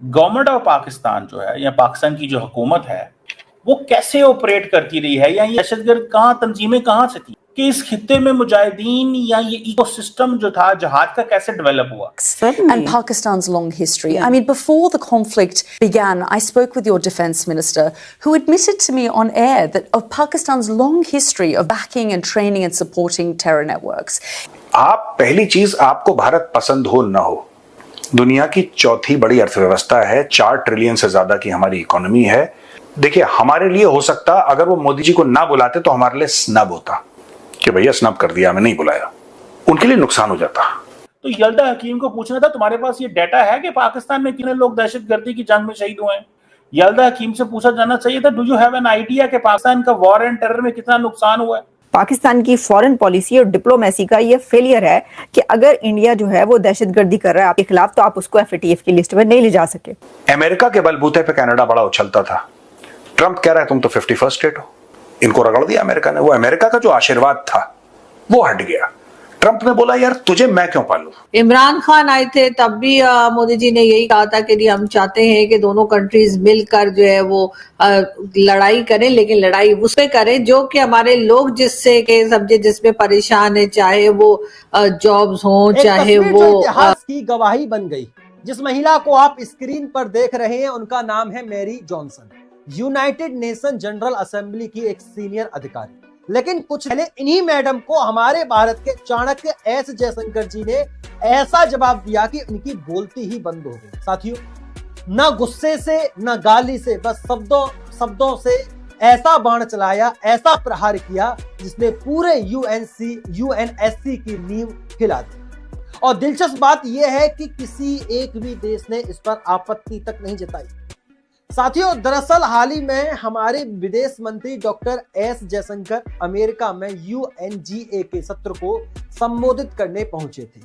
Government of Pakistan जो है या पाकिस्तान की जो हुकूमत है वो कैसे ऑपरेट करती रही है, या ये दहशतगर्द तंजीमें कहाँ से थी कि इस खित्ते में मुजाहिदीन या ये इकोसिस्टम जो था जहाद का कैसे डेवलप हुआ? And Pakistan's long history. I mean, before the conflict began, I spoke with your defence minister, who admitted to me on air that of Pakistan's long history of backing and training and supporting terror networks. आप पहली चीज, आपको भारत पसंद हो ना हो, दुनिया की चौथी बड़ी अर्थव्यवस्था है, 4 ट्रिलियन से ज्यादा की हमारी इकोनॉमी है। देखिए, हमारे लिए हो सकता अगर वो मोदी जी को ना बुलाते तो हमारे लिए स्नब होता कि भैया स्नब कर दिया, हमें नहीं बुलाया, उनके लिए नुकसान हो जाता। तो यल्दा हकीम को पूछना था, तुम्हारे पास ये डाटा है कि पाकिस्तान में कितने लोग दहशतगर्दी की जंग में शहीद हुए हैं? यल्दा हकीम से पूछा जाना चाहिए था, do you have an idea कि पाकिस्तान का वॉर एंड टेरर में कितना नुकसान हुआ है? पाकिस्तान की फॉरेन पॉलिसी और डिप्लोमेसी का ये फेलियर है कि अगर इंडिया जो है वो दहशतगर्दी कर रहा है आपके खिलाफ, तो आप उसको एफएटीएफ की लिस्ट में नहीं ले जा सके। अमेरिका के बलबूते पे कनाडा बड़ा उछलता था। ट्रंप कह रहा है तुम तो 51st स्टेट हो, इनको रगड़ दिया अमेरिका ने। वो अमेरिका का जो आशीर्वाद था वो हट गया। ट्रंप ने बोला यार तुझे मैं क्यों पालूं। इमरान खान आए थे तब भी मोदी जी ने यही कहा था कि हम चाहते हैं कि दोनों कंट्रीज मिलकर जो है वो लड़ाई करें, लेकिन लड़ाई उस पे करें जो कि हमारे लोग जिससे के समझे जिसमें परेशान है, चाहे वो जॉब्स हों, चाहे वो इतिहास की गवाही बन गई। जिस महिला को आप स्क्रीन पर देख रहे हैं उनका नाम है Mary Johnson, United Nation General Assembly की एक सीनियर अधिकारी। लेकिन कुछ पहले इन्हीं मैडम को हमारे भारत के चाणक्य एस जयशंकर जी ने ऐसा जवाब दिया कि इनकी बोलती ही बंद हो गई। साथियों, न गुस्से से न गाली से, बस शब्दों से ऐसा बाण चलाया, ऐसा प्रहार किया जिसने पूरे यूएनएससी की नींव हिला दी। और दिलचस्प बात यह है कि किसी एक भी देश ने इस पर आपत्ति तक नहीं जताई। साथियों, दरअसल हाल ही में हमारे विदेश मंत्री डॉक्टर एस जयशंकर अमेरिका में यूएनजीए के सत्र को संबोधित करने पहुंचे थे।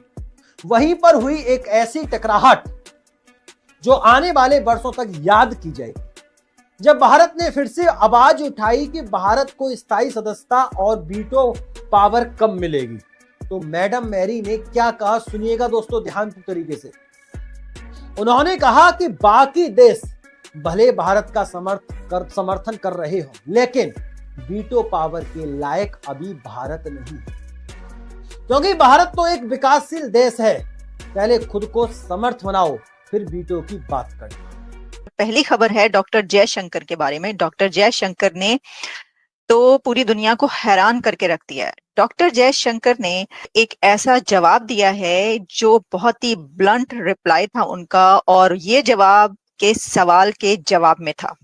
वहीं पर हुई एक ऐसी टकराहट जो आने वाले वर्षों तक याद की जाएगी, जब भारत ने फिर से आवाज उठाई कि भारत को स्थायी सदस्यता और वीटो पावर कब मिलेगी। तो मैडम मैरी ने क्या कहा, सुनिएगा दोस्तों ध्यानपूर्वक तरीके से। उन्होंने कहा कि बाकी देश भले भारत का समर्थन कर रहे हो, लेकिन वीटो पावर के लायक अभी भारत नहीं है, क्योंकि भारत तो एक विकासशील देश है। पहले खुद को समर्थ बनाओ, फिर वीटो की बात करें। पहली खबर है डॉक्टर जयशंकर के बारे में। डॉक्टर जयशंकर ने तो पूरी दुनिया को हैरान करके रख दिया है। डॉक्टर जयशंकर ने एक ऐसा जवाब दिया है जो बहुत ही ब्लंट रिप्लाई था उनका, और ये जवाब के सवाल के जवाब में था।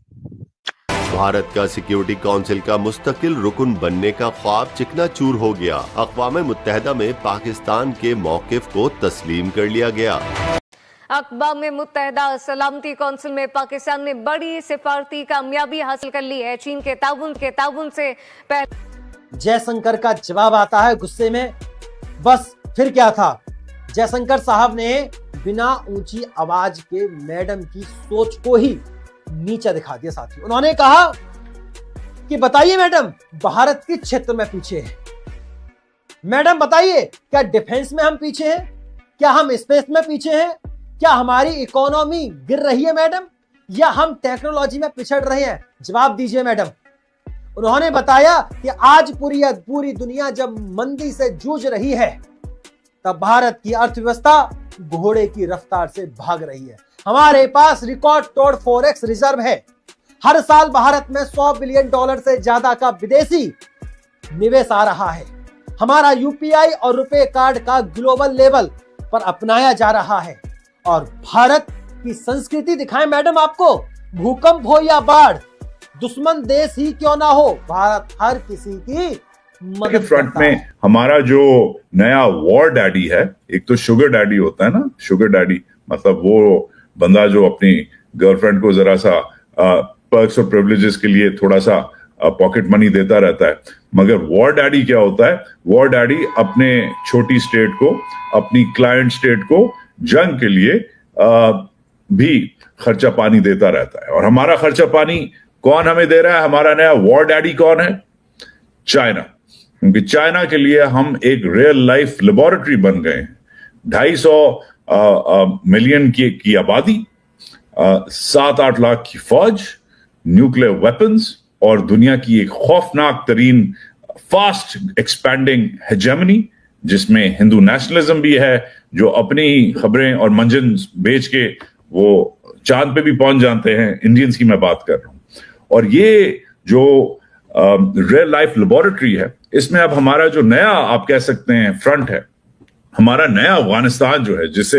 भारत का सिक्योरिटी काउंसिल का मुस्तकिल रुकन बनने का ख्वाब चिकनाचूर हो गया। अक़वाम मुत्तहिदा में पाकिस्तान के मौक़िफ़ को तस्लीम कर लिया गया। अक़वाम मुत्तहिदा सलामती काउंसिल में पाकिस्तान ने बड़ी सिफारती कामयाबी हासिल कर ली है। चीन के ताउन से जयशंकर का जवाब आता है गुस्से में। बस फिर क्या था, जयशंकर साहब ने बिना ऊंची आवाज के मैडम की सोच को ही नीचा दिखा दिया। साथियों, उन्होंने कहा कि बताइए मैडम, भारत किस क्षेत्र में पीछे है? मैडम बताइए, क्या डिफेंस में हम पीछे हैं? क्या हम स्पेस में पीछे हैं? क्या हमारी इकोनॉमी गिर रही है मैडम, या हम टेक्नोलॉजी में पिछड़ रहे हैं? जवाब दीजिए मैडम। उन्होंने बताया कि आज पूरी दुनिया जब मंदी से जूझ रही है, तब भारत की अर्थव्यवस्था घोड़े की रफ्तार से भाग रही है। हमारे पास रिकॉर्ड तोड़ फॉरेक्स रिजर्व है। हर साल भारत में $100 बिलियन से ज्यादा का विदेशी निवेश आ रहा है। हमारा यूपीआई और रुपए कार्ड का ग्लोबल लेवल पर अपनाया जा रहा है। और भारत की संस्कृति दिखाएं मैडम आपको, भूकंप हो या बाढ़, दुश्मन देश ही क्यों ना हो, भारत हर किसी की के फ्रंट में हमारा जो नया वॉर डैडी है, एक तो शुगर डैडी होता है ना, शुगर डैडी मतलब वो बंदा जो अपनी गर्लफ्रेंड को जरा सा पर्क्स और प्रिविलेजेस के लिए थोड़ा सा पॉकेट मनी देता रहता है। मगर वॉर डैडी क्या होता है? वॉर डैडी अपने छोटी स्टेट को, अपनी क्लाइंट स्टेट को जंग के लिए भी खर्चा पानी देता रहता है। और हमारा खर्चा पानी कौन हमें दे रहा है? हमारा नया वॉर डैडी कौन है? चाइना। क्योंकि चाइना के लिए हम एक रियल लाइफ लेबोरेटरी बन गए हैं। 250 मिलियन की आबादी, 7-8 लाख की फौज, न्यूक्लियर वेपन्स और दुनिया की एक खौफनाक तरीन फास्ट एक्सपैंडिंग हेजेमनी, जिसमें हिंदू नेशनलिज्म भी है, जो अपनी खबरें और मंजन बेच के वो चांद पे भी पहुंच जाते हैं। इंडियंस की मैं बात कर रहा हूं। और ये जो रियल लाइफ लेबोरेटरी है, इसमें अब हमारा जो नया आप कह सकते हैं फ्रंट है, हमारा नया अफगानिस्तान जो है, जिसे